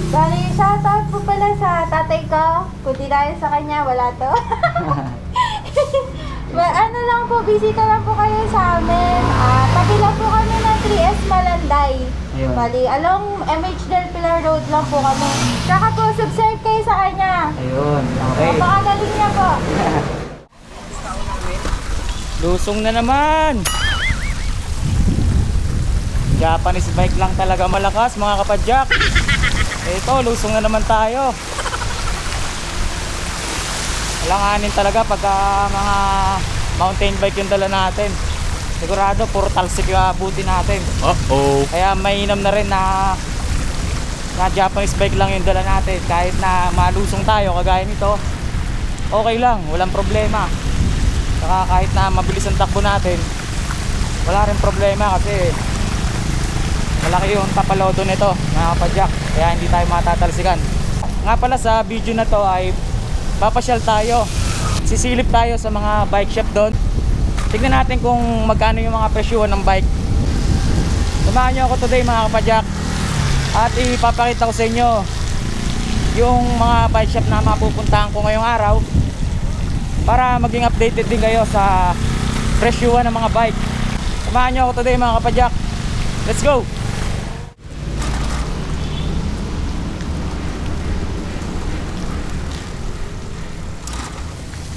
Bali, shoutout po pala sa tatay ko. Kundi dahil sa kanya, wala to. Ano lang po, bisita lang po kayo sa amin. Tabi lang po kami ng 3S Malanday. Ayun. Bali, along MH Del Pilar Road lang po kami. Tsaka po, subscribe kayo sa kanya. Ayun, okay. Napakagaling niya po. Lusong na naman. Japanese bike lang talaga malakas mga kapadyak. Ito, lusong na naman tayo. Alanganin talaga pagka mga mountain bike yung dala natin. Sigurado puro talsik yung abutin natin. Kaya mainam na rin na Japanese bike lang yung dala natin. Kahit na malusong tayo kagaya nito, okay lang, walang problema. Saka kahit na mabilis ang takbo natin, wala rin problema kasi malaki yung tapalodo nito mga kapadyak. Kaya hindi tayo matatalsikan. Nga pala sa video na to ay papasyal tayo. Sisilip tayo sa mga bike shop doon. Tignan natin kung magkano yung mga presyuhan ng bike. Samahan nyo ako today mga kapadyak. At ipapakita ko sa inyo yung mga bike shop na mapupuntahan ko ngayong araw, para maging updated din kayo sa presyuhan ng mga bike. Samahan nyo ako today mga kapadyak. Let's go!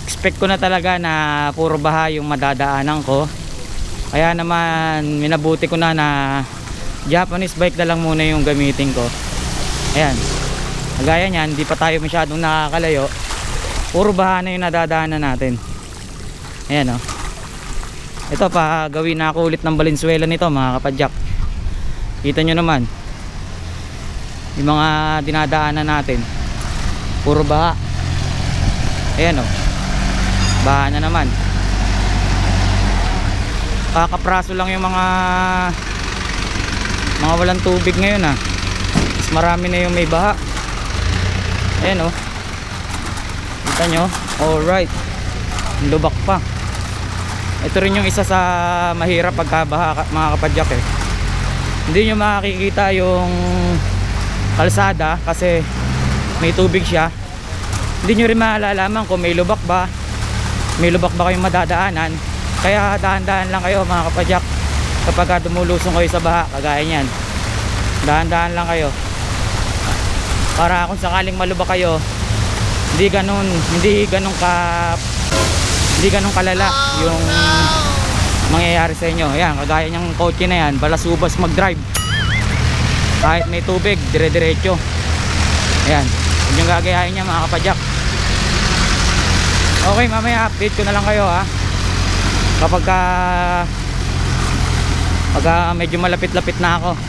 Expect ko na talaga na puro baha yung madadaanan ko. Kaya naman minabuti ko na Japanese bike na lang muna yung gamitin ko. Ayan. Kagaya niyan, hindi pa tayo masyadong nakakalayo. Puro baha na yung nadadaanan natin. Ayan o. Ito pa, gawin na ako ulit ng Valenzuela nito mga kapadyak. Kita nyo naman yung mga dinadaanan natin, puro baha. Ayan o, baha na naman. Kakapraso lang yung mga walang tubig ngayon ha. Mas marami na yung may baha. Ayan o, kita nyo, alright, lubak pa. Ito rin yung isa sa mahirap pagkabaha mga kapadyak eh. Hindi nyo makikita yung kalsada kasi may tubig siya. Hindi nyo rin malalaman kung may lubak ba kayong madadaanan. Kaya dahan-dahan lang kayo mga kapadyak kapag dumulusong kayo sa baha kagaya nyan. Dahan-dahan lang kayo para kung sakaling malubak kayo, hindi ganun kalala yung mangyayari sa inyo. Ayan, kagaya niyang kotse na yan, balasubas mag-drive kahit may tubig, dire-diretso. Ayan, huwag niyong gagayahin niya mga kapadyak. Okay, mamaya update ko na lang kayo ha, pagka medyo malapit-lapit na ako.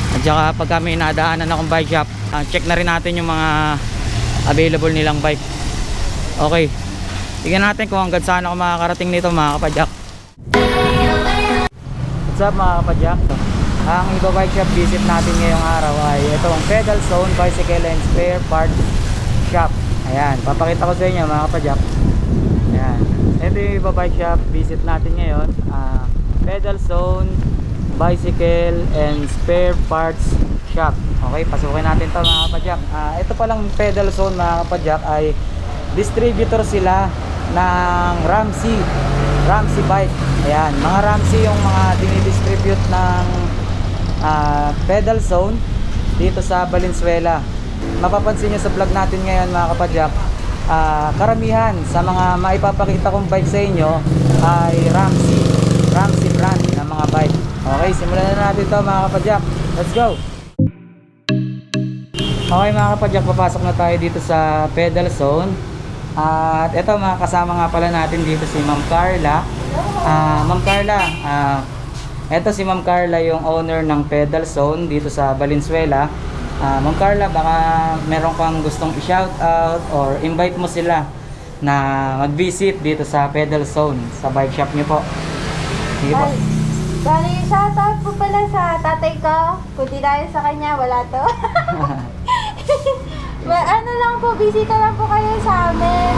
At saka pagka may nadaanan akong bike shop, check na rin natin yung mga available nilang bike. Okay, tingnan natin kung hanggang saan ako makakarating nito mga kapadyak. What's up mga kapadyak? Ang iba bike shop visit natin ngayong araw ay itong Pedal Zone Bicycle and Spare Parts Shop. Ayan, papakita ko sa inyo mga kapadyak. Ayan, ito yung iba bike shop visit natin ngayon. Pedal Zone Bicycle and Spare Parts Shop. Okay, pasukin natin ito mga kapadyak. Ito palang Pedal Zone mga kapadyak ay distributor sila ng Ramsey bike. Ayan, mga Ramsey yung mga dinidistribute ng Pedal Zone dito sa Valenzuela. Mapapansin nyo sa vlog natin ngayon mga kapadyak, karamihan sa mga maipapakita kong bike sa inyo ay Ramsey brand ng mga bike. Okay, simulan na natin ito mga kapadyak. Let's go! Okay mga kapadyak, papasok na tayo dito sa Pedal Zone. At ito mga kasama nga pala natin dito si Ma'am Carla. Ma'am Carla, ito si Ma'am Carla yung owner ng Pedal Zone dito sa Valenzuela. Ma'am Carla, baka meron kang gustong i-shout out or invite mo sila na mag-visit dito sa Pedal Zone sa bike shop niyo po. Sige po. Bali, shoutout po pala sa tatay ko. Kundi dahil sa kanya, wala to. Ano lang po, bisita lang po kayo sa amin.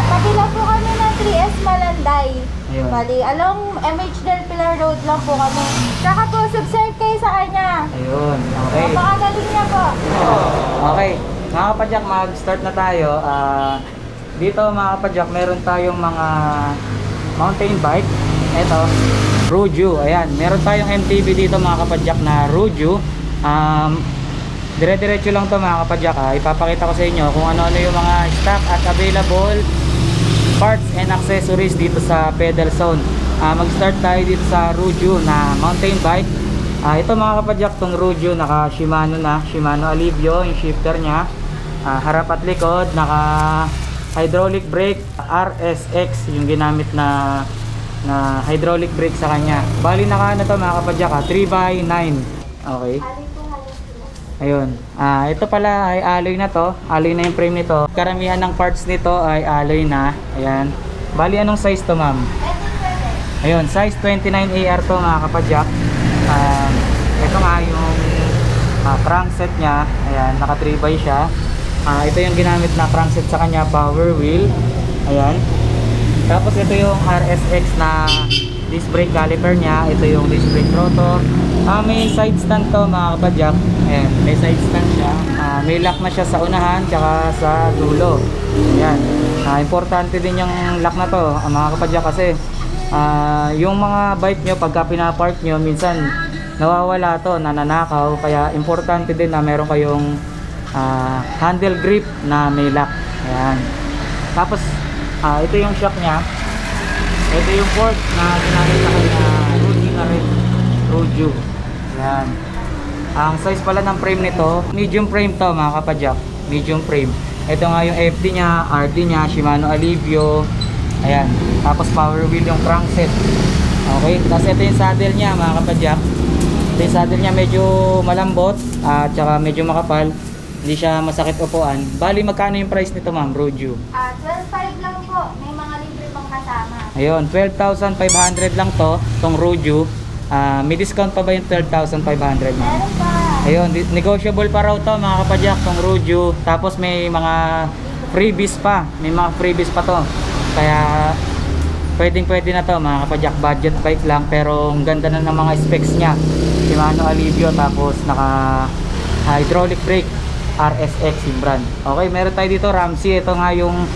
Tabi lang po kami ng 3S Malanday. Ayun. Bali, along MH Del Pilar Road lang po kami. Tsaka po, subscribe kayo sa kanya. Ayun, okay. Napakagaling niya po. Okay, mga kapadyak, mag-start na tayo. Dito mga kapadyak, meron tayong mga mountain bike. Ito, Ruju. Ayan, meron tayong MTB dito mga kapadyak na Ruju. Dire-diretso lang to mga kapadyak. Ipapakita ko sa inyo kung ano-ano yung mga stock at available parts and accessories dito sa Pedal Zone. Mag-start tayo dito sa Ruju na mountain bike. Ito mga kapadyak, tong Ruju naka Shimano na, Shimano Alivio yung shifter nya. Harap at likod, naka hydraulic brake, RSX yung ginamit na hydraulic brake sa kanya. Bali naka ano to mga kapadyak, 3x9. Okay. Ayun. Ito pala ay alloy na to. Alloy na yung frame nito. Karamihan ng parts nito ay alloy na. Ayan. Bali anong size to ma'am? Ayun, size 29AR to mga kapadyak. Ito nga yung crankset nya. Ayan, naka 3x siya. Ito yung ginamit na crankset sa kanya, power wheel. Ayan. Tapos ito yung RSX na disc brake caliper nya. Ito yung disc brake rotor. May side stand to mga kapadyak. Ayan, may side stand siya. May lock na siya sa unahan tsaka sa dulo. Ayan. Importante din yung lock na to mga kapadyak kasi yung mga bike nyo pagka pinapark nyo minsan nawawala to, nananakaw. Kaya importante din na meron kayong handle grip na may lock. Ayan. Tapos ito yung shock nya. Ito yung fork na ginamit sa kanya, Ruju na rin. Ruju. Ayan. Ang size pala ng frame nito, medium frame to mga kapadyak. Medium frame. Ito nga yung FD nya, RD nya, Shimano Alivio. Ayan. Tapos power wheel yung crankset. Okay. Tapos ito yung saddle nya mga kapadyak. Ito yung saddle nya medyo malambot at saka medyo makapal. Hindi siya masakit upuan. Bali magkano yung price nito ma'am, Ruju? 12,500 lang po. May mga libre pang kasama. Ayun, 12,500 lang to, tong Ruju. May discount pa ba yung 12,500 ma'am? Meron pa. Ayun, negotiable pa raw to mga kapadyak, tong Ruju. Tapos may mga freebies pa. May mga freebies pa to. Kaya pwede na to mga kapadyak. Budget bike lang pero ang ganda na ng mga specs nya. Shimano Alivio tapos naka hydraulic brake, RSX yung brand. Okay, meron tayo dito Ramsey. Ito nga yung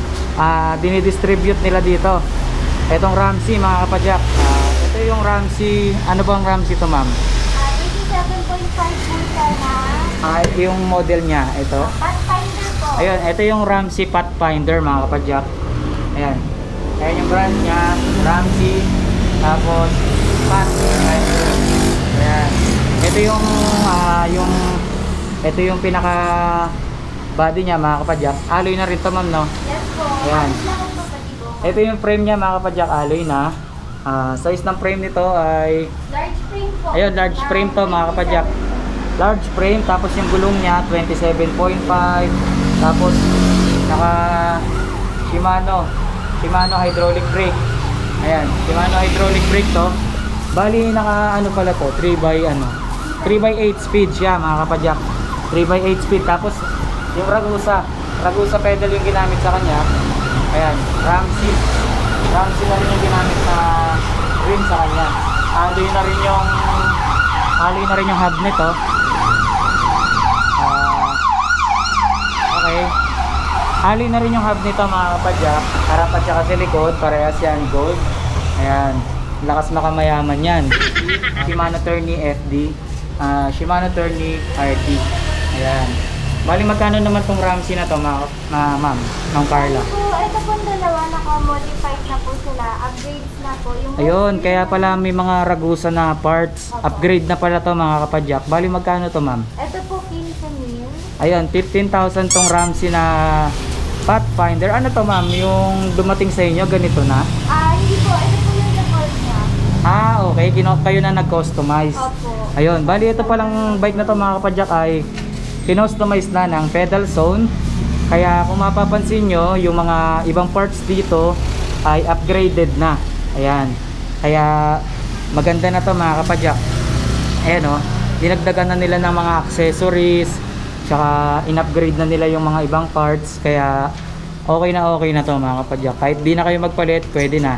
dinidistribute nila dito. Itong Ramsey mga kapadyak. Ito yung Ramsey. Ano bang Ramsey to ma'am? 87.5 bulsa na. Yung model nya. Ito. Pathfinder po. Ayun, ito yung Ramsey Pathfinder mga kapadyak. Ayan. Ayan yung brand nya. Ramsey. Tapos Pathfinder. Ayan. Ito yung pinaka body niya mga kapadyak. Alloy na rin to ma'am no? Yes po. Ayan. Alis lang po pati po. Ito yung frame niya mga kapadyak. Alloy na. Size ng frame nito ay Large frame po. ayun, large frame to mga kapadyak. Large frame. Tapos yung gulong niya 27.5. Tapos naka Shimano hydraulic brake. Ayan, Shimano hydraulic brake to. Bali naka ano pala to, 3x8 speed siya mga kapadyak. 3x8 speed. Tapos yung Ragusa pedal yung ginamit sa kanya. Ayan, Ramsey na rin yung ginamit na rim sa kanya. Alloy na rin yung hub nito. Okay. Alloy na rin yung hub nito mga kapadyak. Harap at saka sa likod, parehas yan gold. Ayan, lakas makamayaman yan. Shimano Tourney FD, Shimano Tourney RD. Ayan. Bali magkano naman tong Ramsey na to ma'am Carla? Ito po dalawa, naka-modified na po sila. Upgrades na po. Ayun, kaya pala may mga Ragusa na parts. Upgrade na pala to mga kapadyak. Bali magkano to ma'am? Ito po 15,000. Ayun, 15,000 tong Ramsey na Pathfinder. Ano to ma'am? Yung dumating sa inyo, ganito na? Hindi po. Ito po yung record niya. Okay. Kayo na nag-customize. Opo. Ayun, bali ito palang bike na to mga kapadyak ay kinostomize na ng Pedal Zone. Kaya kung mapapansin nyo, yung mga ibang parts dito ay upgraded na. Ayan. Kaya maganda na to mga kapadyak. Ayan o, dinagdagan na nila ng mga accessories, tsaka in-upgrade na nila yung mga ibang parts. Kaya okay na to mga kapadyak. Kahit di na kayo magpalit, pwede na.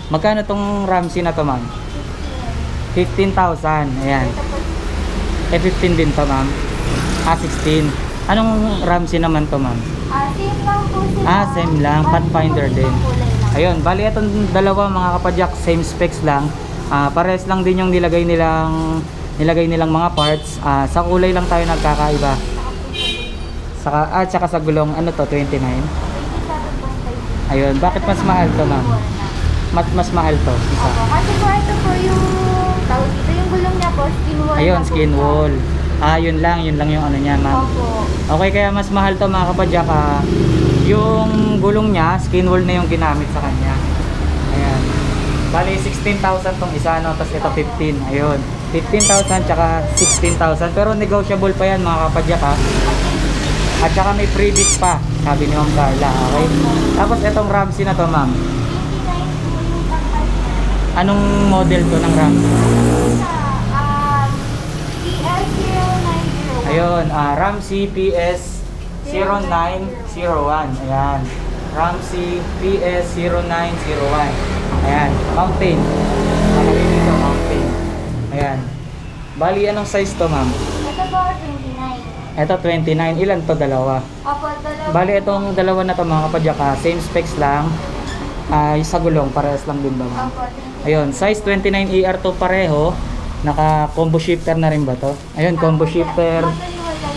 Magkano tong Ramsey na to ma'am? 15,000. Ayan. Ito po 15 din to ma'am. 16. Anong Ramsey naman to, ma'am? Same lang po sila. Same lang. Bali, Pathfinder po, din. ibang kulay lang. Ayun, bali itong dalawa mga kapadyak, same specs lang. Pares lang din yung nilagay nilang mga parts. Sa kulay lang tayo nagkakaiba. Tsaka sa gulong, ano to, 29? 27.5. Ayun, bakit mas mahal to, ma'am? Mas mahal to, isa. Opo, kasi po ito po yung tawag dito, yung gulong niya po, skin wall. Ayun, na po skin siya. wall. Yun lang yung ano niya, ma'am. Opo. Okay, kaya mas mahal to mga kapadyak. Yung gulong niya, skin wall na yung ginamit sa kanya. Ayan. Bali, 16,000 tong isa, no? Tapos ito 15. Ayun. 15,000 tsaka 16,000. Pero negotiable pa yan mga kapadyak, ha? At saka may freebies pa, sabi ni Ma'am Carla. Okay? Tapos itong Ramsey na to, ma'am. 29 po yung pangkat niya. Anong model to ng Ramsey? PS0901. Ayun, Ramsey PS0901. Ayan. Ramsey PS0901. Ayan, Mountain. Nakalagay dito, Mountain. Ayan. Bali, anong size to, ma'am? Ito po, 29. Ito, 29. Ilan to? Dalawa. Opo, dalawa. Bali, itong dalawa na to, mga kapadyak, same specs lang. Sa gulong, parehas lang din ba, ma'am? Opo, 29. Ayun, size 29ER to pareho. Naka-combo shifter na rin ba to? Ayun, combo shifter. Magkaiwalay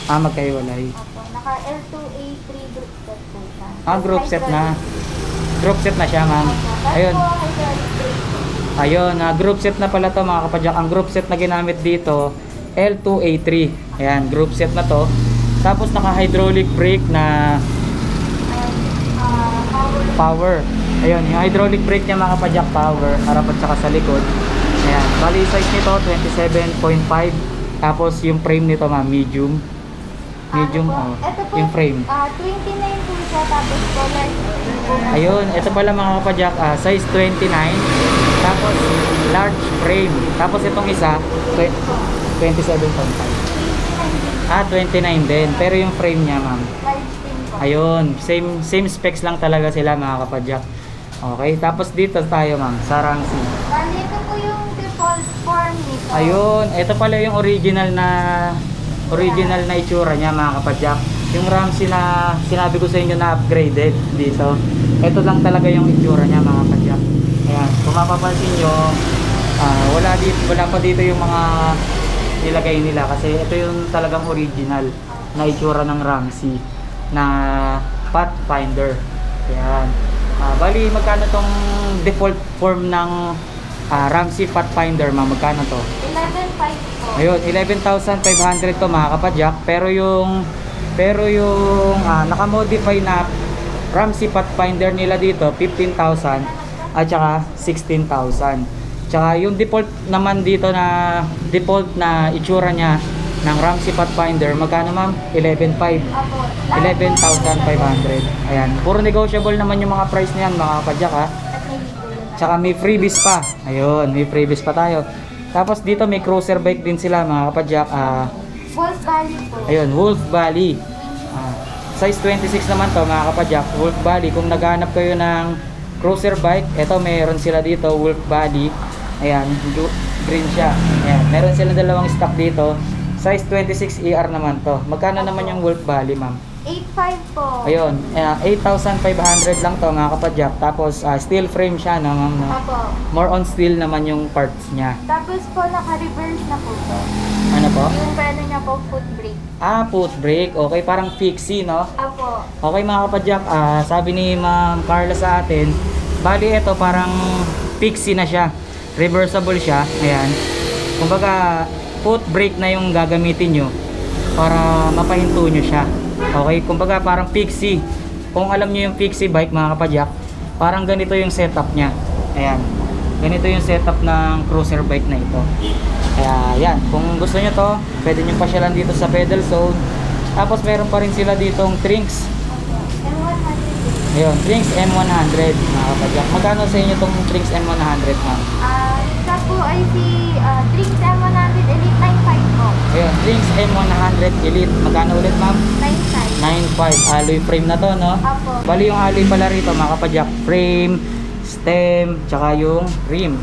po. Magkaiwalay. Opo, naka L2A3 group set po siya. Group set na. Group set na siya, ma'am. Ayun. Tapos po, hydraulic brake. Ayun, group set na pala to mga kapadyak. Ang group set na ginamit dito, L2A3. Ayan, group set na to. Tapos naka-hydraulic brake na power. Ayun, yung hydraulic brake niya mga kapadyak, power. Harap at saka sa likod. Ayan, bali size nito, 27.5. Tapos yung frame nito, ma'am, medium. Medium, Ito po, yung frame. 29 po siya, tapos color po. Ayun, ito pala mga kapadyak, size 29. Tapos large frame. Tapos itong isa, 27.5. 29 din. Pero yung frame niya, ma'am. Large frame po. Ayun, same specs lang talaga sila mga kapadyak. Okay, tapos dito tayo, ma'am, sa Ramsey. Bali, ito po yung default form nito. Ayun, ito pala yung original na itsura niya mga kapadyak. Yung Ramsey na sinabi ko sa inyo na upgraded dito. Ito lang talaga yung itsura niya mga kapadyak. Ayan, kung mapapansin nyo, wala pa dito yung mga nilagay nila kasi ito yung talagang original na itsura ng Ramsey na Pathfinder. Ayan. Bali, magkano tong default form ng Ramsey Pathfinder, ma'am? Magkano to? 11.5 po. Ayun, 11,500 to mga kapadyak. Pero yung nakamodify na Ramsey Pathfinder nila dito, 15,000 at saka 16,000. Tsaka yung default naman dito na default na itsura niya ng Ramsey Pathfinder, magkano, ma'am? 11,500. Opo. 11,500. Ayan, puro negotiable naman yung mga price niyan mga kapadyak, ha. At may libo lang. Tsaka may freebies pa. Ayun, may freebies pa tayo. Tapos dito may cruiser bike din sila mga kapadyak. Wolf Valley po. Ayun, Wolf Valley. Size 26 naman to mga kapadyak. Wolf Valley. Kung naghahanap kayo ng cruiser bike, eto meron sila dito, Wolf Valley. Ayan, green siya. Ayan, meron sila dalawang stock dito. Size 26ER naman to. Magkano naman yung Wolf Valley, ma'am? 8.5 po. Ayun, 8,500 lang to mga kapadyak. Tapos steel frame siya, no, ma'am, no? Opo. More on steel naman yung parts niya. Tapos po, naka-reverse na po to. Ano po? Yung ano niya po, foot brake. Foot brake. Okay, parang fixie, no? Opo. Okay mga kapadyak, sabi ni Ma'am Carla sa atin, bali ito parang fixie na siya. Reversible siya. Ayan. Kumbaga, foot brake na yung gagamitin nyo para mapahinto nyo siya. Okay, kumbaga parang fixie. Kung alam nyo yung fixie bike mga kapadyak, parang ganito yung setup nya. Ayan, ganito yung setup ng cruiser bike na ito. Kaya yan, kung gusto nyo to, pwede nyo pasyalan dito sa pedal zone. Tapos meron pa rin sila ditong Trinks. M100. Ayun, Trinks M100 mga kapadyak. Magkano sa inyo tong Trinks M100, ma'am? Isa po ay si Drinks M100 Elite 9.5 po. Ayun, Trinks M100 Elite. Magkano ulit, ma'am? 9.5. 9.5. Alloy frame na to, no? Opo. Bali yung alloy pala rito mga kapadyak, frame, stem, tsaka yung rim.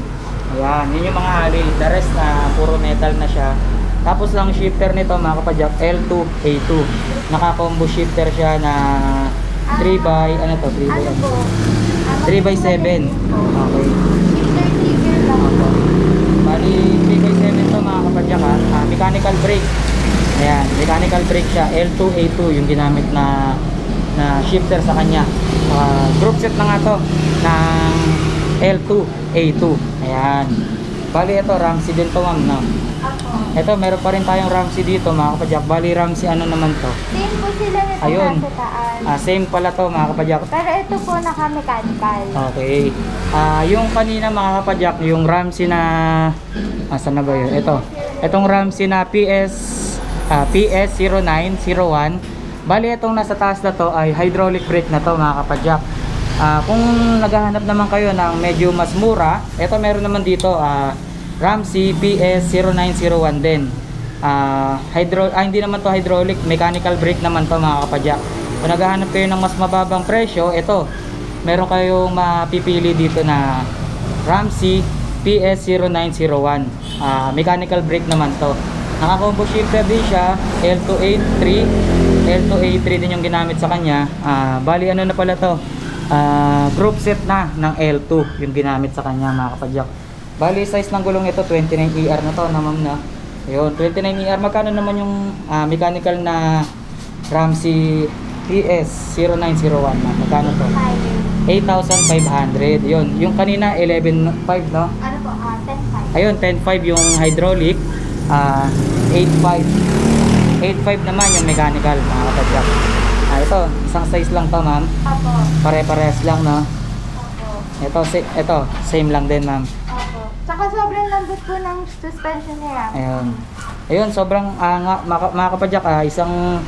Ayan, yun yung mga alloy. The rest puro metal na siya. Tapos lang shifter nito mga kapadyak, L2A2. Naka-combo shifter siya na 3x, ano to? 3x, Ano po? 3x7. Okay. Shifter trigger lang po. Bali, 3x7 to mga kapadyak ha. Mechanical brake. Ayan, mechanical brake siya. L2A2 yung ginamit na shifter sa kanya. Group set na nga to ng L2A2. Ayan. Bali, ito Ramsey din to ma'am, no? Apo. Ito, meron pa rin tayong Ramsey dito mga kapadyak. Bali, Ramsey ano naman to? Same po sila nito Ayun. nasa taas. Same pala to mga kapadyak. Pero ito po naka-mechanical. Okay. Yung kanina mga kapadyak, yung Ramsey na saan na ba yun? Ito. Itong Ramsey na PS0901. Bali itong nasa taas na to ay hydraulic brake na to mga kapadyak. Kung naghahanap naman kayo ng medyo mas mura, ito meron naman dito Ramsey PS0901 din. Hindi naman to hydraulic, mechanical brake naman to mga kapadyak. Kung naghahanap kayo ng mas mababang presyo, ito meron kayong mapipili dito na Ramsey PS0901. Mechanical brake naman to. Naka-combo shifter din siya, L2A3 din yung ginamit sa kanya. Bali ano na pala to, group set na ng L2 yung ginamit sa kanya mga kapadyak. Bali size ng gulong ito 29ER na to na ma'am na. Ayun, 29ER. Magkano naman yung mechanical na Ramsey PS0901 na? Magkano to? 8,500. Yun, yung kanina 11,500 no? Ano po? 10.5. Ayun, 10,500 yung hydraulic. 8,500 naman yung mechanical mga kapadyak. Ito, isang size lang to ma'am. Apo. Pare-parehas lang no. Opo. Ito, same lang din ma'am. Opo. Tsaka sobrang lambot po ng suspension ni Ram. Ayun, sobrang mga kapadyak, isang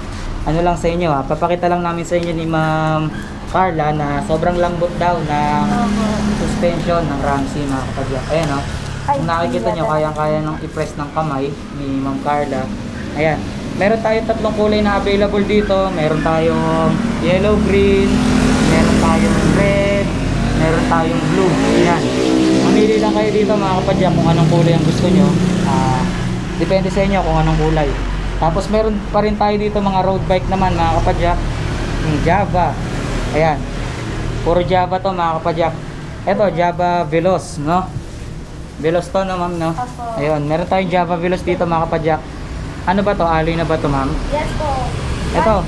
ano lang sa inyo papakita lang namin sa inyo ni Ma'am Carla na sobrang lambot daw ng suspension ng Ramsey mga kapadyak. Ayan o. Kung nakikita nyo, kayang-kaya nang i-press ng kamay ni Ma'am Carla. Ayan. Meron tayong tatlong kulay na available dito. Meron tayong yellow, green, meron tayong red, meron tayong blue. Ayan. Mamili lang kayo dito mga kapadyak kung anong kulay ang gusto nyo. Depende sa inyo kung anong kulay. Tapos meron pa rin tayo dito mga road bike naman mga kapadyak. Java. Ayan. Puro Java to mga kapadyak. Ito, Java Veloz, no? Veloz to no ma'am, no? Opo. Ayun, meron tayong Java Veloz dito mga kapadyak. Ano ba to? Alloy na ba to ma'am? Yes po. Ito.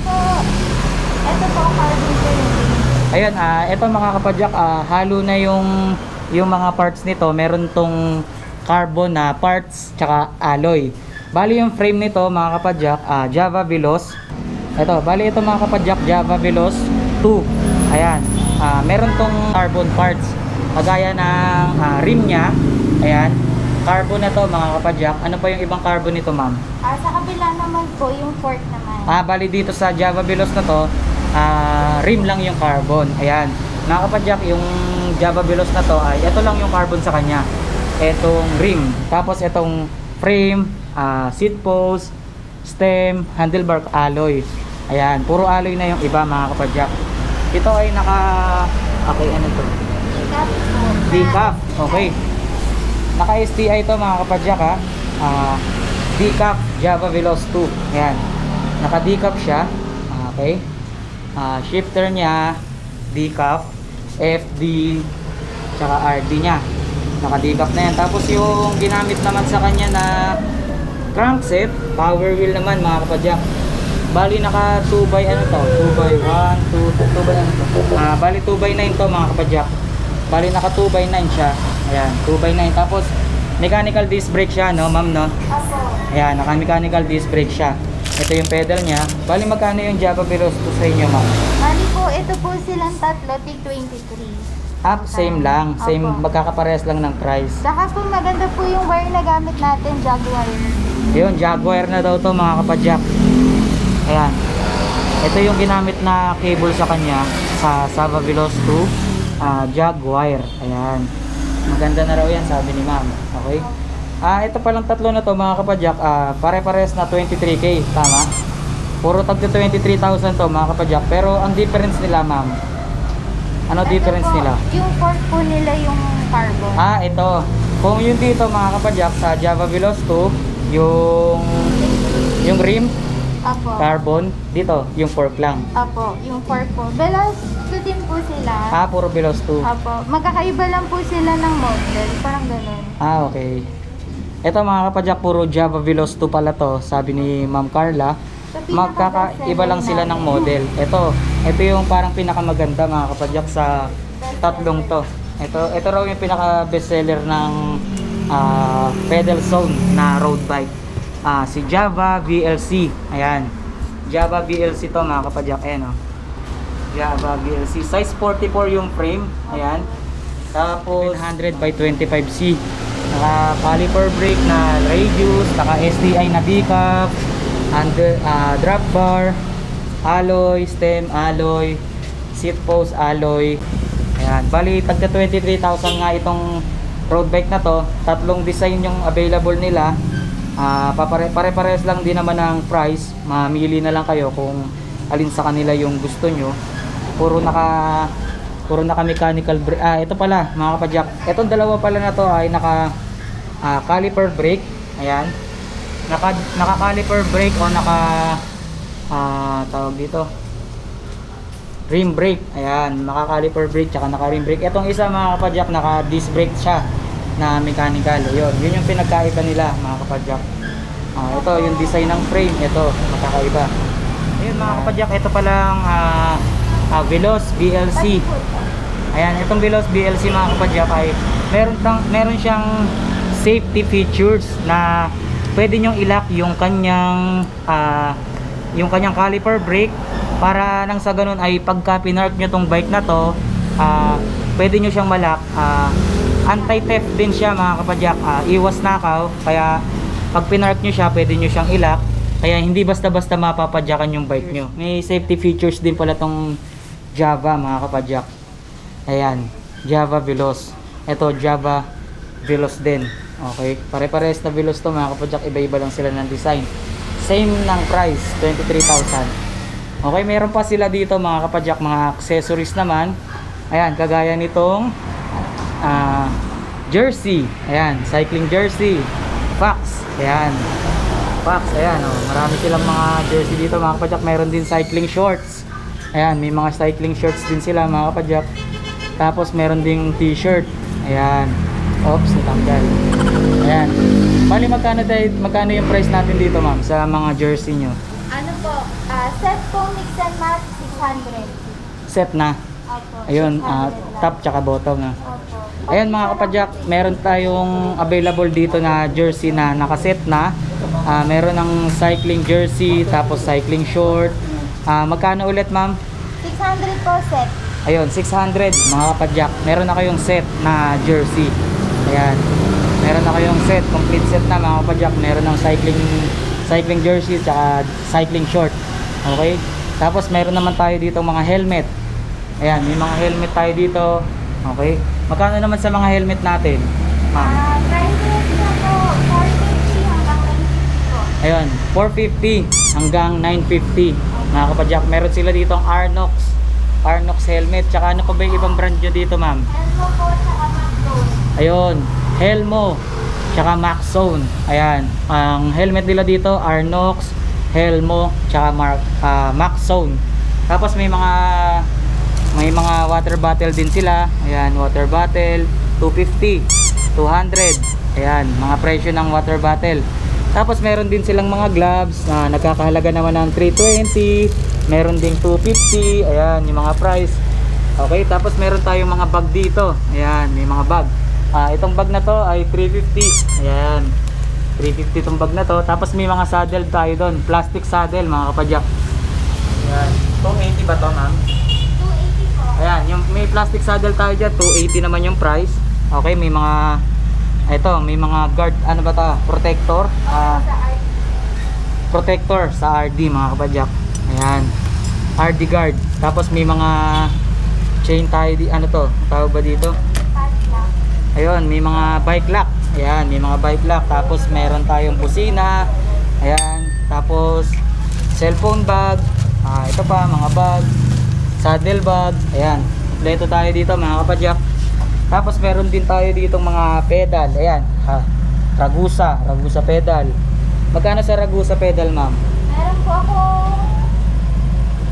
Ito po carbon fiber. Ayun, ito mga kapadyak, halo na yung mga parts nito. Meron tong carbon na parts tsaka alloy. Bali yung frame nito mga kapadyak, Java Veloz. Ito, bali ito mga kapadyak, Java Veloz 2. Ayan. Meron tong carbon parts. Kagaya ng rim niya. Ayan. Carbon na to mga kapadyak. Ano pa yung ibang carbon nito ma'am? Sa kabila naman po yung fork naman. Bali dito sa Java Veloz na to, rim lang yung carbon. Ayan. Mga kapadyak, yung Java Veloz na to ay ito lang yung carbon sa kanya. Etong rim. Tapos etong frame, seat post, stem, handlebar, alloy. Ayan, puro alloy na yung iba mga kapadyak. Ito ay okay, ano to? Decaf po. Decaf, okay. Naka STI to mga kapadyak ha. Decaf Java Veloz 2. Ayan. Naka decaf siya. Okay. Shifter niya decaf, FD tsaka RD niya. Naka decaf na yan. Tapos yung ginamit naman sa kanya na crankset, power wheel naman mga kapadyak. Bali naka 2x ano to? 2x1, 2x ano to? Bali 2x9 to mga kapadyak. Bali naka 2x9 siya. Ayan, 2x9. Tapos mechanical disc brake siya, no ma'am, no? Opo. Ayan, naka mechanical disc brake siya. Ito yung pedal niya. Bali magkano yung Java Veloz 2 sa inyo ma'am? Bali po, ito po silang tatlo, tig 23. Same lang. Same, Opo. magkakaparehas lang ng price. Saka po maganda po yung wire na gamit natin, Jaguar. Yun, Jaguar na daw to mga kapadyak. Ayan. Ito yung ginamit na cable sa kanya sa Java Veloz 2 Jaguar. Ayan. Maganda na raw yan sabi ni ma'am. Okay. Ito palang tatlo na to mga kapadyak, pare-pares na 23k, tama? Puro tagto 23,000 to mga kapadyak. Pero ang difference nila ma'am, ano Ito difference po, nila? yung fork po nila yung carbon. Ito. Kung yung dito mga kapadyak sa Java Veloz 2, yung rim, Apo. carbon. Dito, yung fork lang. Apo, yung fork po. Veloz 2 din po sila. Puro Veloz 2. Apo. Magkakaiba lang po sila ng model. Parang ganun. Okay. Ito mga kapadyak, puro Java Veloz 2 pala to, sabi ni Ma'am Carla. So, Magkakaiba lang sila ng model. Ito yung parang pinakamaganda mga kapadyak sa tatlong to. Ito raw yung pinaka bestseller ng pedal zone na road bike. Si Java VLC. Ayan. Java VLC to mga kapadyak. Ayan, oh. Java VLC. Size 44 yung frame. Ayan. Tapos 100 by 25C. Naka caliper brake na radius, naka STI na pickup, drop bar, alloy, stem alloy, seat post alloy. Ayan, bali tagka 23,000 nga itong road bike na to. Tatlong design yung available nila. Pare-pares lang din naman ang price. Mamili na lang kayo kung alin sa kanila yung gusto nyo. Puro naka mechanical brake. Ito pala mga kapadyak, itong dalawa pala na to ay naka caliper brake. Ayan, naka caliper brake o naka tawag dito rim brake. Ayan, naka caliper brake tsaka naka rim brake. Itong isa mga kapadyak, naka disc brake siya na mechanical. Yun yung pinagkaiba nila mga kapadyak. Ito yung design ng frame, ito magkakaiba. Ayun mga kapadyak, ito palang Veloz VLC. Ayan, itong Veloz VLC mga kapadyak ay meron siyang safety features na pwede nyong i-lock yung kanyang caliper brake para nang sa ganun ay pagka pinark nyo tong bike na to, pwede nyo siyang malak. Anti-theft din siya mga kapadyak, iwas nakaw. Kaya pag pinark nyo siya, pwede nyo siyang i-lock. Kaya hindi basta-basta mapapadyakan yung bike nyo. May safety features din pala tong Java mga kapadyak. Ayan, Java Veloz. Ito Java Veloz din. Okay, pare-pares na Veloz to mga kapadyak. Iba-iba lang sila ng design. Same ng price, 23,000. Okay, meron pa sila dito mga kapadyak, mga accessories naman. Ayan, kagaya nitong jersey. Ayan, cycling jersey. Fox. Ayan. Fox, ayan, oh. Marami silang mga jersey dito mga kapadyak. Meron din cycling shorts. Ayan, may mga cycling shorts din sila mga kapadyak. Tapos meron ding t-shirt. Ayan. Oops, natanggal. Ayan. Bali magkano yung price natin dito ma'am sa mga jersey nyo? Ano po, set po mix and match 600. Set na. Opo. Ayun, 600 top tsaka bottom na. Opo. Ayan mga kapadyak, meron tayong available dito na jersey na nakaset na. Meron ng cycling jersey, tapos cycling short. Magkano ulit ma'am? 600 po set. Ayun, 600 mga kapadyak. Meron na kayong set na jersey. Ayan. Meron na kayong set, complete set na mga kapadyak. Meron ng cycling jersey tsaka cycling short. Okay? Tapos meron naman tayo dito mga helmet. Ayan, may mga helmet tayo dito. Okay? Magkano naman sa mga helmet natin, ma'am? Prices na po, 450 hanggang 950 po. Ayun, 450 hanggang 950 mga kapadyak. Meron sila dito ang Arnox helmet. Tsaka ano pa ba yung ibang brand nyo dito ma'am? Helmo po, tsaka Maxone. Ayun, Helmo tsaka Maxone. Ayan, ang helmet nila dito Arnox, Helmo tsaka Maxone. Tapos may mga water bottle din sila. Ayan, water bottle 250, 200. Ayan, mga presyo ng water bottle. Tapos meron din silang mga gloves na nagkakahalaga naman ng 320. Meron ding 250. Ayan, yung mga price. Okay, tapos meron tayong mga bag dito. Ayan, may mga bag. Itong bag na to ay 350. Ayan, 350 itong bag na to. Tapos may mga saddle tayo doon. Plastic saddle mga kapadyak. Ayan, 280 ba to ma'am? 280 po. Ayan, yung may plastic saddle tayo dyan, 280 naman yung price. Okay, may mga guard, ano ba ta? Protector. Protector sa RD mga kapadyak. Ayan, RD guard. Tapos may mga chain tayo, ano to? Tawag ba dito? Padlock. Ayun, may mga bike lock. Ayan, may mga bike lock. Tapos meron tayong busina. Ayan, tapos cellphone bag. Ito pa, mga bag. Saddle bag. Ayan, kompleto tayo dito mga kapadyak. Tapos meron din tayo ditong mga pedal. Ayan, Ragusa pedal. Magkano sa Ragusa pedal, ma'am? Meron po ako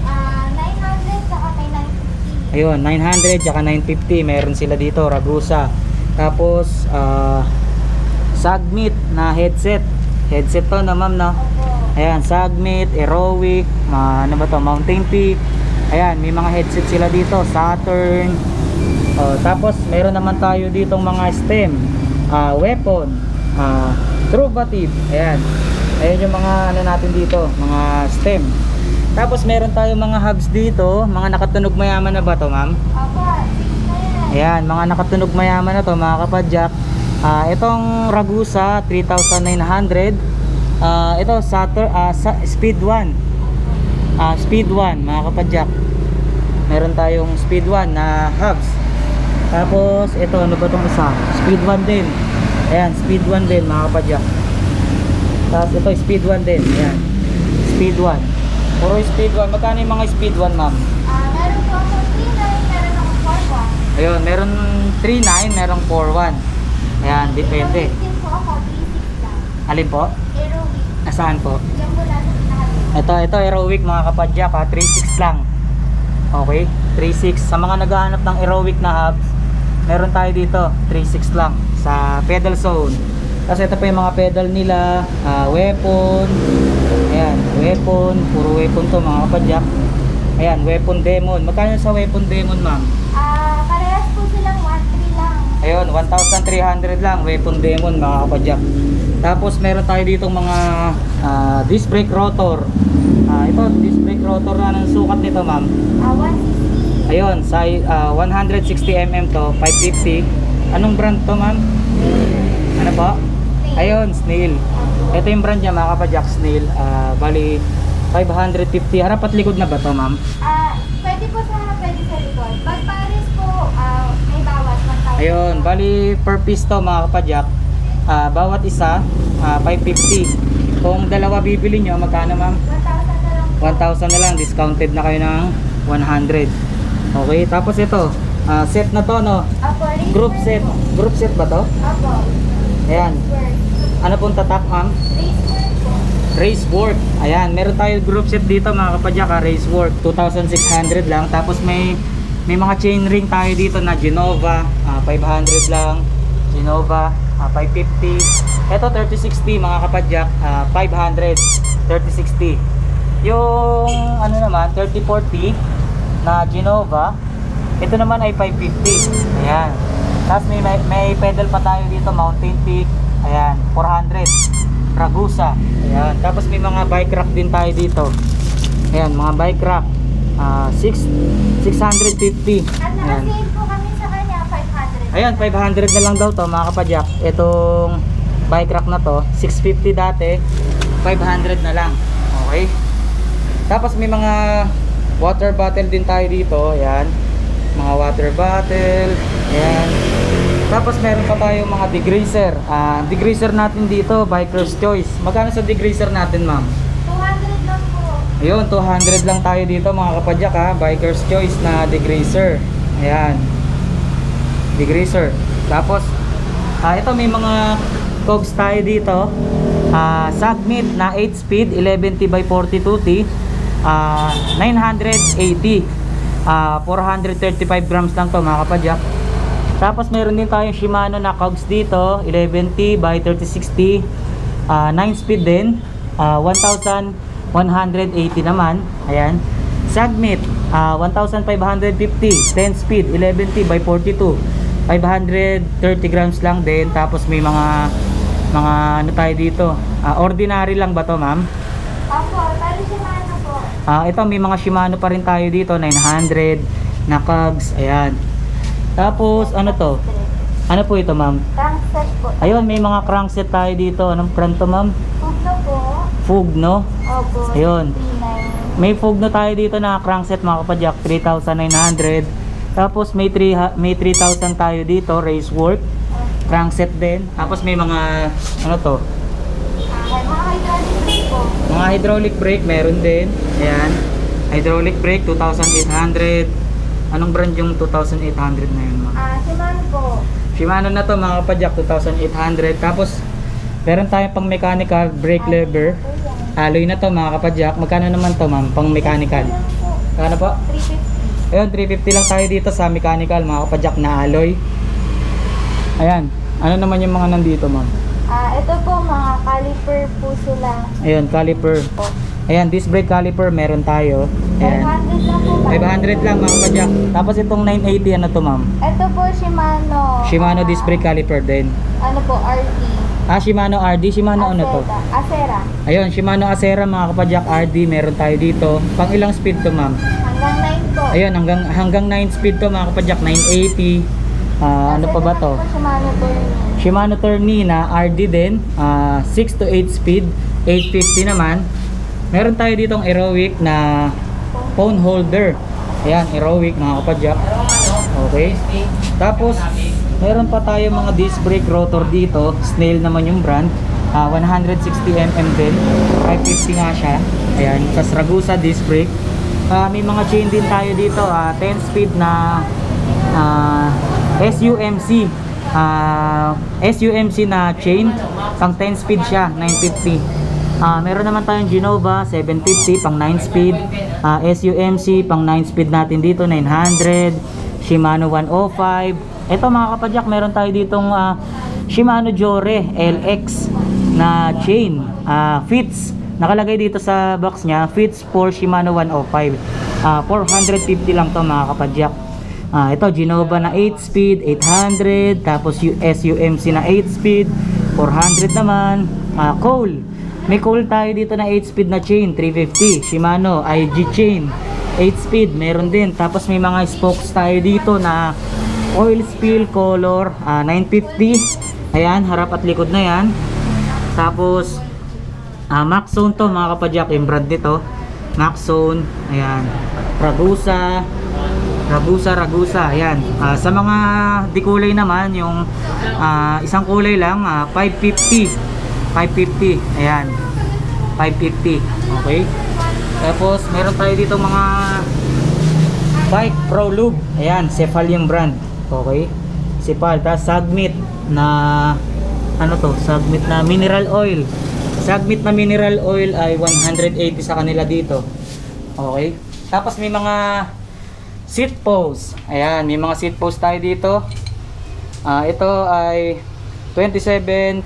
900 saka may 950. Ayun, 900 tsaka 950. Meron sila dito, Ragusa. Tapos, Sagmit na headset. Headset to na, ma'am, no? Opo. Ayan, Sagmit, Aerowick, ano ba to? Mountain Peak. Ayan, may mga headset sila dito. Saturn. Tapos, meron naman tayo ditong mga stem. Weapon. Truvative. Ayan. Ayan yung mga ano natin dito, mga stem. Tapos meron tayong mga hubs dito, mga nakatunog mayaman na ba to, ma'am? Opo, 6 na yan. Ayan, mga nakatunog mayaman na to, mga kapadyak. Itong Ragusa 3,900. Ito Speed 1. Speed 1, mga kapadyak. Meron tayong Speed 1 na hubs. Tapos ito, ano ba tong isa? Speed 1 din. Ayan, Speed 1 din, mga kapadyak. Tapos ito, Speed 1 din. Ayan, Speed 1. Puro Speed 1. Magkano yung mga Speed 1, ma'am? Meron po ako 39, meron ako 41. Ayun, meron 3.9, merong 4.1. Ayan, depende. Aerowick din po ako, 36 lang. Alin po? Aerowick. Saan po? Yan po lang sa pinakabit. Ito Aerowick, mga kapadyak, 3.6 lang. Okay, 3.6. Sa mga naghahanap ng Aerowick na hubs, meron tayo dito, 3.6 lang sa pedal zone. Kasi ito pa yung mga pedal nila, weapon. Ayan, weapon, puro weapon to, mga kapadyak. Ayan, weapon demon. Magkano sa weapon demon, ma'am? Parehas po silang 1.3 lang. Ayun, 1,300 lang, weapon demon, mga kapadyak. Tapos meron tayo ditong mga disc brake rotor. Ito, disc brake rotor na ng sukat nito, ma'am. 160. Ayun, sa 160mm to, 550. Anong brand to, ma'am? Ano po? Ayun, Snail. Ito yung brand niya, mga kapadyak, Snail. Bali 550. Harap at likod na ba to, ma'am? Pwede po sa likod. Pag pares po, may bawas 1,000. Ayun, bali per piece to, mga kapadyak. Bawat isa 550. Kung dalawa bibili nyo, magkano, ma'am? 1,000 na lang po. 1,000 na lang, discounted na kayo ng 100. Okay, tapos ito, set na to, no? Apo, race Group work set. po. Group set ba to? Apo. Ayan. Race work. Ano pong tatak, ma'am? Race work po. Race work. Ayan, meron tayo group set dito, mga kapadyak, race work. 2,600 lang. Tapos may mga chain ring tayo dito na Genova, 500 lang. Genova, 550. Ito 3060, mga kapadyak, 500. 3060. Yung ano naman, 3040 na Genova, ito naman ay 550. Ayan. Tapos may pedal pa tayo dito, Mountain Peak. Ayan, 400. Ragusa. Ayan. Tapos may mga bike rack din tayo dito. Ayan, mga bike rack. 650. At Ayan. nakasave po kami sa kanya, 500. Ayan, 500 na lang daw to, mga kapadyak. Itong bike rack na to, 650 dati, 500 na lang. Okay? Tapos may mga water bottle din tayo dito. Ayan. Mga water bottle. Ayan. Tapos meron pa tayong mga degreaser. Degreaser natin dito, Biker's Choice. Magkano sa degreaser natin, ma'am? 200 lang po. Ayun, 200 lang tayo dito, mga kapadyak, Biker's Choice na degreaser. Ayan. Degreaser. Tapos, ito may mga cogs tayo dito. Sagmit na 8 speed, 11T by 42T. 980. 435 grams lang to, mga kapadyak. Tapos meron din tayong Shimano na cogs dito, 11T by 3060, 9 speed din, 1,180 naman. Ayan. Sagmit, 1,550, 10 speed, 11T by 42, 530 grams lang din. Tapos may mga ano tayo dito, ordinary lang ba to, ma'am? Opo, pero Shimano po. Ito may mga Shimano pa rin tayo dito, 900 na cogs. Ayan. Tapos ano to? Ano po ito, ma'am? Crankset po. Ayun, may mga crankset tayo dito. Anong brand to, ma'am? Pugno po. Fugno. Opo. Ayun. 39. May Fugno tayo dito na crankset, mga kapadyak, 3,900. Tapos may 3,000 tayo dito, Racework. Crankset din. Tapos may mga ano to? Mga hydraulic brake po. Mga hydraulic brake meron din. Ayan. Hydraulic brake 2,800. Anong brand yung 2,800 na yun, ma'am? Shimano po. Shimano na to, mga kapadyak, 2,800. Tapos Meron tayong pang mechanical brake lever. Alloy na to mga kapadyak. Magkano naman to ma'am? Pang mechanical. Kano po? 350. Ayun, 350 lang tayo dito sa mechanical mga kapadyak na alloy. Ayan. Ano naman yung mga nandito ma'am? Ito po mga caliper po sila. Ayun, caliper. Ayan, disc brake caliper meron tayo. Ayan. 500 lang po. 500 lang mga kapadyak. Tapos itong 980 ano to ma'am? Ito po Shimano. Shimano disc brake caliper din. Ano po, RD. Shimano RD. Shimano ano to? Acera. Ayun, Shimano Acera mga kapadyak RD meron tayo dito. Pang ilang speed to ma'am? Hanggang 9 po. Ayun, hanggang 9 speed to mga kapadyak, 980. Ano pa ba to? Shimano Tourney. Shimano Tourney na RD din, 6 to 8 speed, 850 naman. Meron tayo ditong Aerowick na phone holder. Ayan, Aerowick mga kapadyak. Okay. Tapos, meron pa tayo mga disc brake rotor dito. Snail naman yung brand. 160mm din. 550 nga siya. Ayan, tas Ragusa disc brake. May mga chain din tayo dito. 10 speed na SUMC. SUMC na chain. Pang 10 speed siya, 950. Meron naman tayong Genova 750 pang 9 speed. SUMC pang 9 speed natin dito 900. Shimano 105. Ito mga kapadyak, meron tayo ditong Shimano Jore LX na chain. Fits. Nakalagay dito sa box niya, fits for Shimano 105. 450 lang to mga kapadyak. Ito Genova na 8 speed, 800. Tapos SUMC na 8 speed, 400 naman. Cole. May Cole tayo dito na 8 speed na chain, 350. Shimano IG chain, 8 speed, meron din. Tapos may mga spokes tayo dito na oil spill color, 950. Ayan, harap at likod na yan. Tapos Maxzone to mga kapadyak, yung brand nito. Maxzone, ayan. Ragusa. Ayan. Sa mga di kulay naman, yung isang kulay lang, 550. Ayan. 550. Okay. Tapos meron tayo dito mga Bike Pro Lube. Ayan, Cepal yung brand. Okay. Cepal. Tapos Sagmit na ano to? Sagmit na mineral oil. Sagmit na mineral oil ay 180 sa kanila dito. Okay. Tapos may mga seat post. Ayan, may mga seat post tayo dito. Ito ay 27.2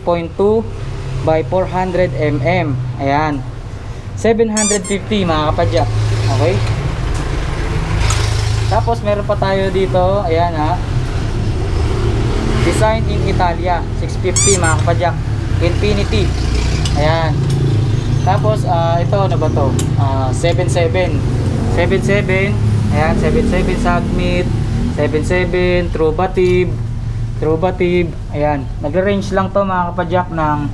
by 400 mm. Ayan. 750 mga kapadyak. Okay. Tapos meron pa tayo dito. Ayan Design in Italia. 650 mga kapadyak. Infinity. Ayan. Tapos ito ano ba to? 77. Ayan, 77 Sagmit, 77 Trubative. Ayan, nagre-range lang to mga kapadyak ng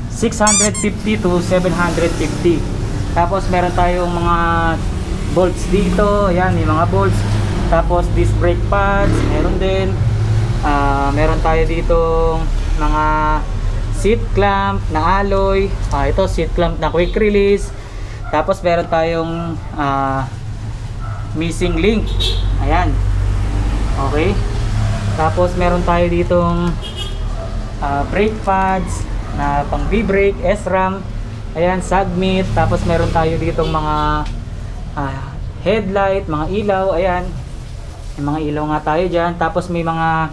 650 to 750. Tapos meron tayong mga bolts dito. Ayan, may mga bolts. Tapos disc brake pads, meron din. Meron tayo ditong mga seat clamp na alloy. Ito seat clamp na quick release. Tapos meron tayong missing link. Ayan. Okay. Tapos meron tayo ditong brake pads na pang V-brake, SRAM. Ayan, Sagmit. Tapos meron tayo ditong mga headlight, mga ilaw. Ayan. May mga ilaw nga tayo dyan. Tapos may mga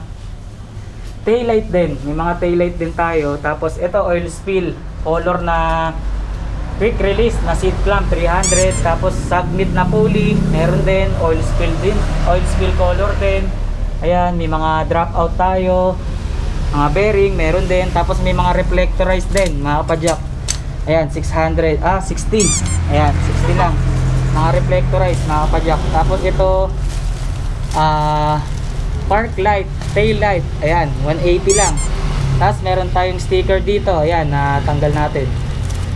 taillight din. May mga taillight din tayo. Tapos ito oil spill color na quick release na seat clamp 300. Tapos Sagmit na pulley meron din. Oil spill din, oil spill color din. Ayan, may mga drop out tayo, mga bearing meron din. Tapos may mga reflectorized din mga kapadyak. Ayan, 60. Ayan, 60 lang mga reflectorized mga kapadyak. Tapos ito park light, tail light. Ayan, 180 lang. Tapos meron tayong sticker dito. Ayan, natanggal natin.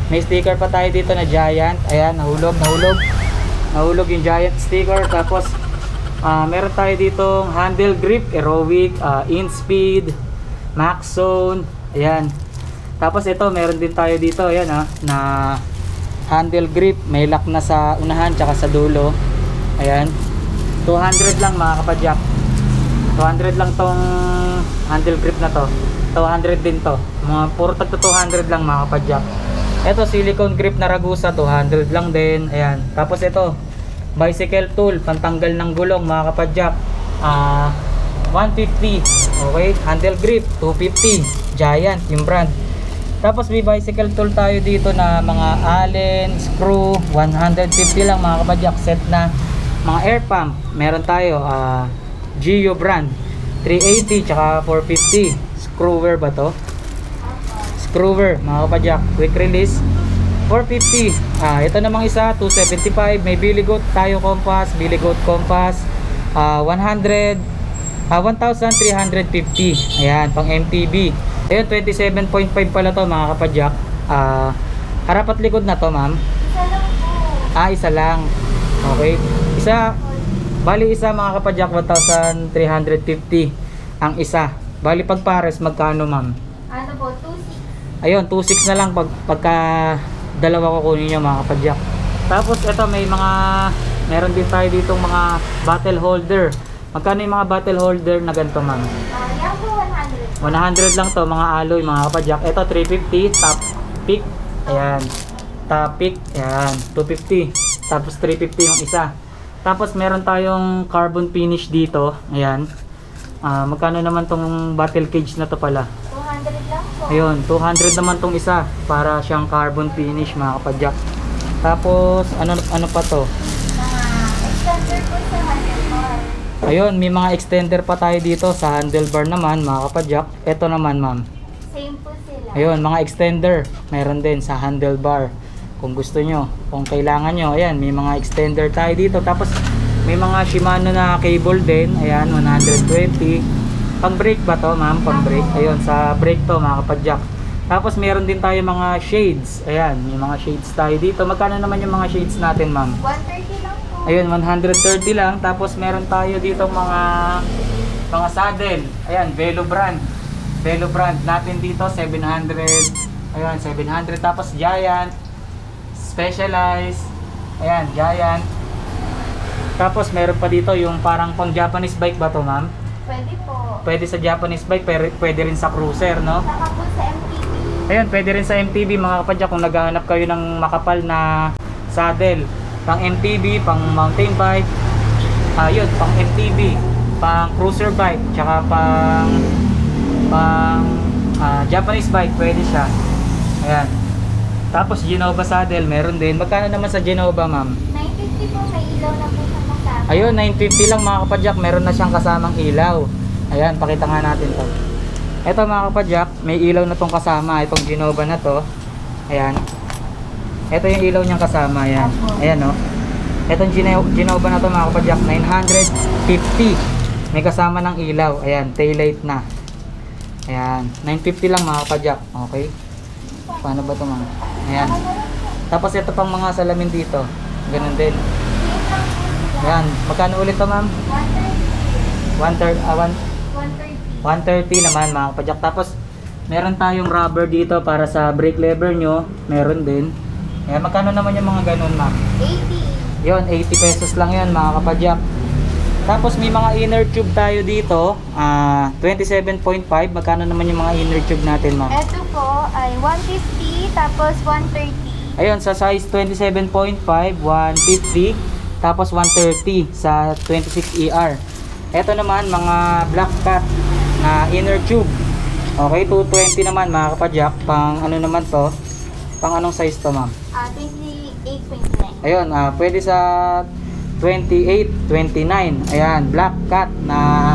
May sticker pa tayo dito na Giant. Ayan, nahulog yung Giant sticker. Tapos meron tayo ditong handle grip, Aerowick, InSpeed, Maxzone. Ayan. Tapos ito, meron din tayo dito. Ayan na handle grip. May lock na sa unahan tsaka sa dulo. Ayan. 200 lang mga kapadyak. 200 lang tong handle grip na to. 200 din to. Mga puro tagto 200 lang mga kapadyak. Ito silicone grip na Ragusa, 200 lang din. Ayan. Tapos ito, bicycle tool, pantanggal ng gulong mga kapadyak. 150. Okay, handle grip 250. Giant yung brand. Tapos may bicycle tool tayo dito na mga Allen screw, 150 lang mga kapadyak. Set na mga air pump. Meron tayo Geo brand 380 tsaka 450. Screwer ba to? Screwer mga kapadyak, quick release 450. Ito namang isa 275. May Billy Goat tayo compass, Billy Goat compass 1,350. Ayan, pang MTB. Ayun, 27.5 pala to mga kapadyak. Harap at likod na to, ma'am. Isa lang po. Isa lang. Okay. Bali isa mga kapadyak, 1,350 ang isa. Bali pag pares magkano, ma'am? Ano po, 2.6. Ayun, 2.6 na lang pagka dalawa ko kunin nyo mga kapadyak. Tapos ito meron din tayo ditong mga bottle holder. Magkano yung mga bottle holder na ganito, ma'am? Yan po, 100. 100 lang to, mga alloy mga kapadyak. Ito 350, top pick. Ayan. Top pick, ayan, 250. Tapos 350 yung isa. Tapos meron tayong carbon finish dito. Ayan. Magkano naman tong bottle cage na to pala? 200 lang po. Ayun, 200 naman tong isa para siyang carbon finish mga kapadyak. Tapos ano pa to? Mga extender po sa handlebar. Ayun, may mga extender pa tayo dito sa handlebar naman mga kapadyak. Ito naman, ma'am. Same po sila. Ayun, mga extender meron din sa handlebar. Kung gusto nyo, kung kailangan nyo, ayan, may mga extender tayo dito. Tapos may mga Shimano na cable din. Ayan, 120. Pang brake ba to, ma'am? Pang brake. Ayun, sa brake to mga kapadyak. Tapos meron din tayo mga shades. Ayan, may mga shades tayo dito. Magkano naman yung mga shades natin, ma'am? 130 lang po. Ayun, 130 lang. Tapos meron tayo dito mga saddle. Ayan, Velo brand. Velo brand natin dito 700. Ayun, 700. Tapos Giant, Specialized. Ayan, Giant. Tapos meron pa dito yung parang pang Japanese bike ba to, ma'am? Pwede po. Pwede sa Japanese bike, pwede rin sa cruiser, no? Saka po sa MTB. Ayun, pwede rin sa MTB mga kapadyak kung naghahanap kayo ng makapal na saddle. Pang MTB, pang mountain bike. Ayun, pang MTB, pang cruiser bike, tsaka pang Japanese bike, pwede siya. Ayan. Tapos Genova saddle, meron din. Magkano naman sa Genova, ma'am? 950 po, may ilaw na po sa kasama. Ayun, 950 lang mga kapadyak, meron na siyang kasamang ilaw. Ayan, pakita nga natin to. Ito mga kapadyak, may ilaw na tong kasama, itong Genova na to. Ayan. Ito yung ilaw niyang kasama, ayan. Ayan, no. Itong Genova na to mga kapadyak, 950. May kasama ng ilaw, ayan, taillight na. Ayan, 950 lang mga kapadyak. Okay. Paano ba ito, ma'am? Ayan. Tapos ito pang mga salamin dito. Ganun din. Ayan. Magkano ulit to, ma'am? 130 naman mga kapadyak. Tapos meron tayong rubber dito para sa brake lever nyo. Meron din. Ayan. Magkano naman yung mga ganun, ma'am? 80. Yun, 80 pesos lang yun mga kapadyak. Tapos may mga inner tube tayo dito, 27.5. Magkano naman yung mga inner tube natin, ma'am? Ito po ay 150 tapos 130. Ayun, sa size 27.5, 150. Tapos 130 sa 26ER. Ito naman, mga black cat na inner tube. Okay, 220 naman mga kapadyak. Pang ano naman to? Pang anong size to, ma'am? 28.9. Ayun, pwede sa 28, 29. Ayan, black cat na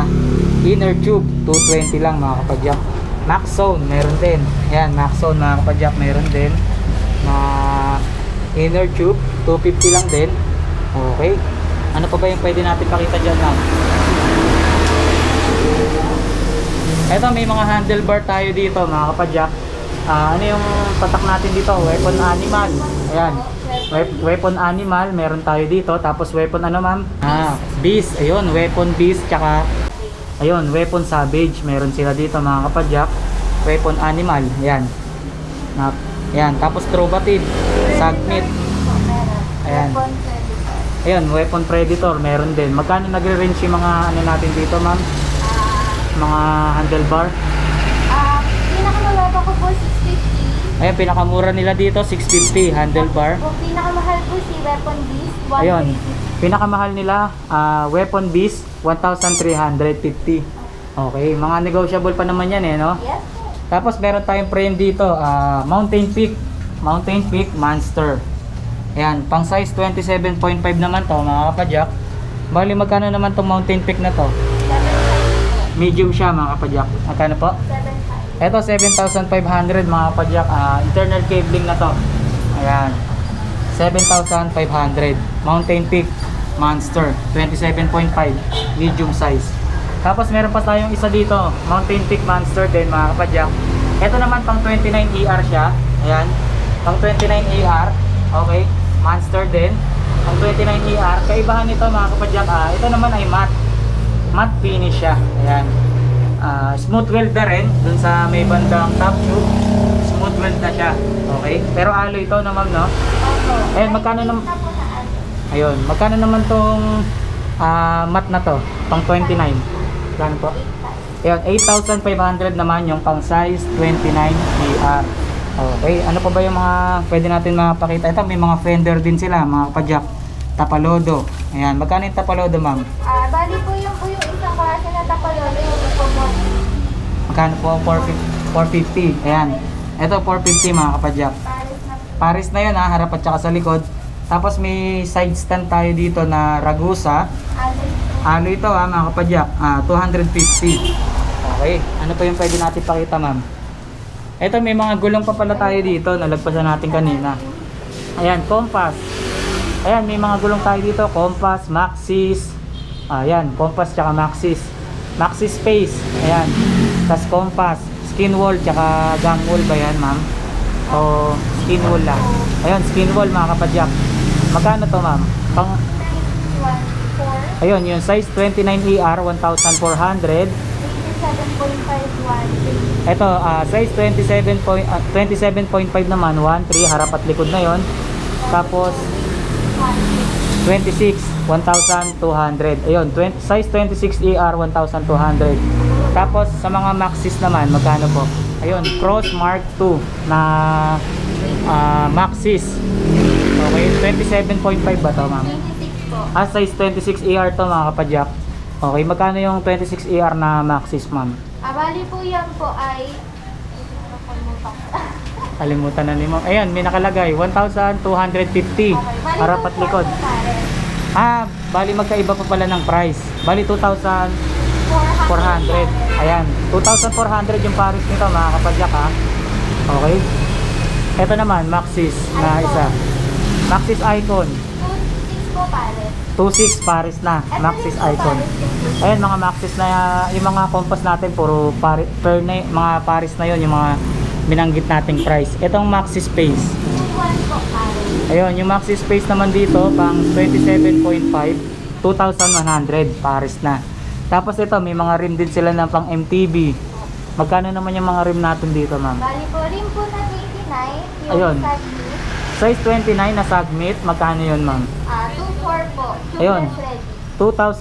inner tube, 220 lang mga kapadyak. Max Zone, meron din. Ayan, Max Zone mga kapadyak, meron din na inner tube, 250 lang din. Okay. Ano pa ba yung pwede natin pakita dyan, ma'am? Eto, may mga handlebar tayo dito mga kapadyak. Ano yung patak natin dito? Weapon animal. Ayan. Weapon animal, meron tayo dito. Tapos weapon ano, ma'am? Beast. Ayun, weapon beast. Tsaka, ayun, weapon savage. Meron sila dito mga kapadyak. Weapon animal. Ayan. Ayan. Tapos trovative. Sagmit. Ayan. Ayun, weapon predator. Meron din. Magkano nagre-range yung mga ano natin dito, ma'am? Mga handlebar? 650. Ayan, pinakamura nila dito, 650 handlebar. Kung pinakamahal po si Weapon Beast, Ayun, 150. pinakamahal nila, Weapon Beast, 1,350. Okay, mga negotiable pa naman yan eh, no? Yes po. Tapos meron tayong frame dito, Mountain Peak Monster. Ayan, pang size 27.5 naman to mga kapadyak. Bali magkano naman tong Mountain Peak na to? 7,500. Medium siya mga kapadyak. Magkano po? 7,500. Ito 7,500 mga kapadyak. Internal cabling na to. Ayan. 7,500. Mountain Peak Monster 27.5 medium size. Tapos meron pa tayong isa dito, Mountain Peak Monster din mga kapadyak. Ito naman pang 29ER siya. Ayan. Pang 29ER. Okay. Monster din. Pang 29ER. Kaibahan nito mga kapadyak. Ito naman ay matte finish siya. Ayan. Smooth weld na rin dun sa may bandang top tube. Smooth weld na siya. Okay. Pero alloy ito na ma'am, no? Opo. Ayun, magkano naman? Ayun, magkano naman tong mat na to? Pang 29. Magkano po? Ayun, 8,500 naman yung pang size 29ER. Okay, ano pa ba yung mga pwede natin mapakita? Ito, may mga fender din sila, mga kapadyak. Tapalodo. Ayan, magkano yung tapalodo, ma'am? Bali po yung isang klase na tapalodo yung po mo. Magkano po? 450. Ayan. Ito, 450 mga kapadyak. Paris na Paris na yun ha, harap at saka sa likod. Tapos may side stand tayo dito na Ragusa. Alloy ito ha mga kapadyak, 250. Okay, ano pa yung pwede natin pakita ma'am? Ito may mga gulong pa pala tayo dito, nalagpasan natin kanina. Ayan, Compass. Ayan, may mga gulong tayo dito, Compass, Maxxis. Ayan, Compass tsaka Maxxis. Maxxis Space, ayan. Tapos Compass, skin wall tsaka gang wall ba yan ma'am? O skin wall lang. Ayun, skin wall mga kapadyak. Magkano to ma'am? Pang 4. ayun, yung size 29ER 1,400. 27.51. Ito, size 27.5 naman, 1.3 harap at likod na yon. Tapos 26, 1,200. Ayun, size 26ER 1,200. Tapos sa mga Maxxis naman, magkano po? Ayun, Cross Mark 2 na Maxxis. Okay, 27.5 ba to ma'am? 26 po. Size 26ER to mga kapadyak. Okay, magkano yung 26ER na Maxxis ma'am? Bali po yan po ay Kalimutan na ni ma'am. Ayan, may nakalagay 1,250 harap at likod. Bali magkaiba pa pala ng price. Bali 2,400. 400. Ayan, 2,400 yung pares nito mga kapadyak ha. Okay. Ito naman, Maxxis na isa. Maxxis Icon. 26 po pare. 2,600 pares na. Maxxis Icon. Ayan, mga Maxxis na yung mga compass natin puro mga pares na yon, yung mga binanggit nating price. Itong Maxxis Space. 21 po pare. Ayun, yung Maxxis Space naman dito pang 27.5, 2,100 pares na. Tapos ito, may mga rim din sila ng pang MTB. Magkano naman yung mga rim natin dito, ma'am? Bali po rin po na 29. Yung Ayun. saglit. Size 29 na Sagmit, magkano yun, ma'am? 2.4 po. Ayun. Tubeless ready.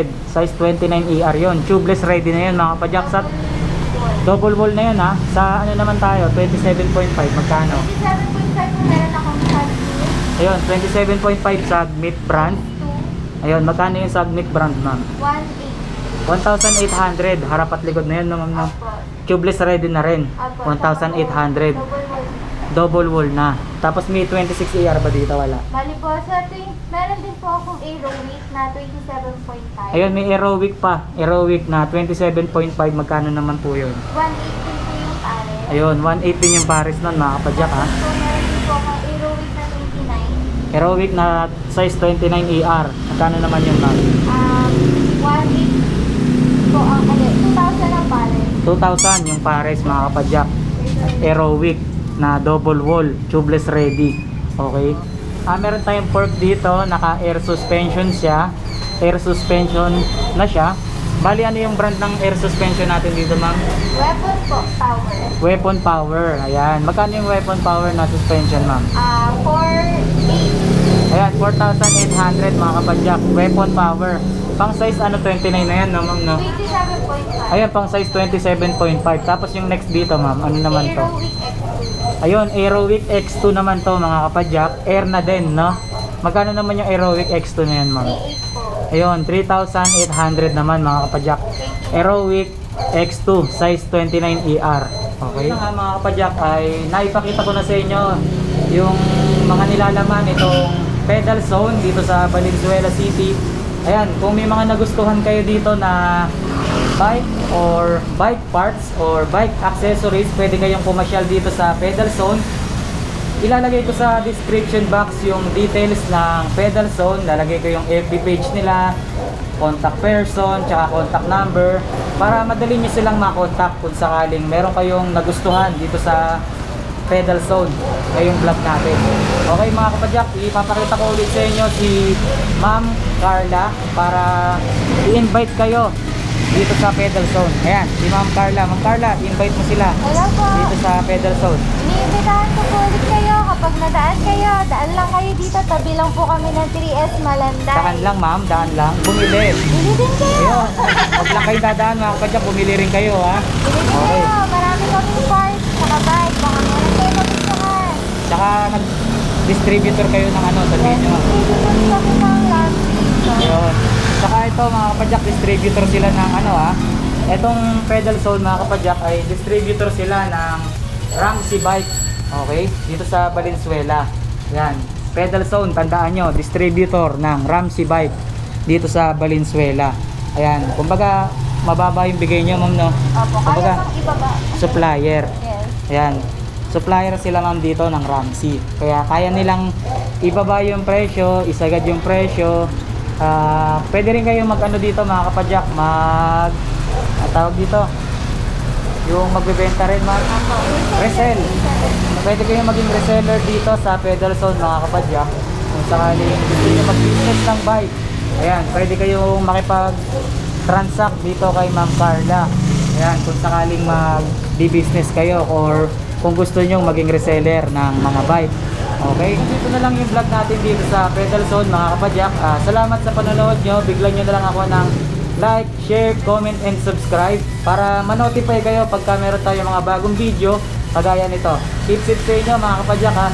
2,400. Size 29ER yun. Tubeless ready na yun, mga kapadyak. Sa double wall na yun, ha? Sa ano naman tayo? 27.5. Magkano? 27.5 po meron akong saglit. Ayun, 27.5 Sagmit brand. 2. Ayun, magkano yung Sagmit brand, ma'am? 1.8. 1,800. Harap at likod na yun, ma'am. No? Opo. Tubeless ready na rin. Opo. 1,800. Double wall. Double wall na. Tapos may 26ER ba dito? Wala. Bali po, meron din po akong Aerowick na 27.5. Ayun, may Aerowick pa. Aerowick na 27.5. Magkano naman po yun? 1.8 din po yung pare. Ayun, 1.8 din yung pares nun, mga kapadyak ha. So, meron din po akong Aerowick na 29. Aerowick na size 29ER. Magkano naman yun, ma'am? 1.8 po ang 2,000 ang pare. 2,000 yung pares, mga kapadyak. Aerowick na double wall, tubeless ready. Okay. Meron tayong fork dito, naka air suspension siya. Air suspension na siya. Bali, ano yung brand ng air suspension natin dito, ma'am? Weapon po, power. Weapon Power. Ayan. Magkano yung Weapon Power na suspension, ma'am? 4.8. Ayan, 4,800 mga kapadyak. Weapon Power. Pang size ano 29 na yan, no, ma'am, no? 27.5. Ayan, pang size 27.5. Tapos yung next dito, ma'am, ano naman to? Aerowick X2. Ayun, Aerowick X2 naman to, mga kapadyak. Air na din, no? Magkano naman yung Aerowick X2 na yan, ma'am? 3.8 po. Ayun, 3,800 naman, mga kapadyak. Aerowick X2, size 29ER. Okay? Nga mga kapadyak, ay naipakita ko na sa inyo yung mga nilalaman itong pedal zone dito sa Valenzuela City. Ayan, kung may mga nagustuhan kayo dito na bike or bike parts or bike accessories, pwede kayong pumasyal dito sa pedal zone. Ilalagay ko sa description box yung details ng pedal zone. Lalagay ko yung FB page nila, contact person, tsaka contact number, para madali nyo silang makontak kung sakaling meron kayong nagustuhan dito sa pedal zone ngayong vlog natin. Okay mga kapadyak, ipapakita ko ulit sa inyo si Ma'am Carla para i-invite kayo dito sa pedal zone. Ayan, si Ma'am Carla. Ma'am Carla, i-invite mo sila Hello po. dito sa pedal zone. Iniimbitahan ko po ulit kayo. Kapag nadaan kayo, daan lang kayo dito. Tabi lang po kami ng 3S Malanday. Daan lang ma'am, daan lang. Bumili. Bili din kayo. Ayun, huwag lang kayo dadaan mga kapadyak, bumili rin kayo ha. Bili din Okay. kayo. Marami kaming parts, saka bike. Baka meron kayo magustuhan. Tsaka nag-distributor kayo ng ano, sabihin nyo. Distributor kami ng Lamborghini. Ayun. Tsaka ito mga kapadyak, distributor sila ng ano ha. Etong pedal zone mga kapadyak ay distributor sila ng Ramsey Bike. Okay? Dito sa Valenzuela. Yan. Pedal zone, tandaan nyo, distributor ng Ramsey Bike dito sa Valenzuela. Ayan. Kumbaga, mababa yung bigay nyo ma'am no? Opo, Kumbaga, kaya pang ibaba. supplier. Yes. Ayan. Supplier sila ma'am dito ng Ramsey. Kaya kaya nilang ibaba yung presyo, isagad yung presyo. Pwede rin kayo mag ano dito mga kapadyak, tawag dito, yung magbebenta rin ma'am. Opo. Resell. Pwede kayo maging reseller dito sa pedal zone mga kapadyak. Kung sakaling gusto nyo mag-business ng bike, ayan, pwede kayong makipag-transact dito kay Ma'am Carla. Ayan, kung sakaling mag-business kayo or kung gusto nyo maging reseller ng mga bike. Okay, dito na lang yung vlog natin dito sa pedal zone mga kapadyak. Salamat sa panonood nyo. Biglan nyo na lang ako ng like, share, comment, and subscribe para ma-notify kayo pagka meron tayo mga bagong video kagaya nito. Keep safe sa inyo mga kapadyak ha.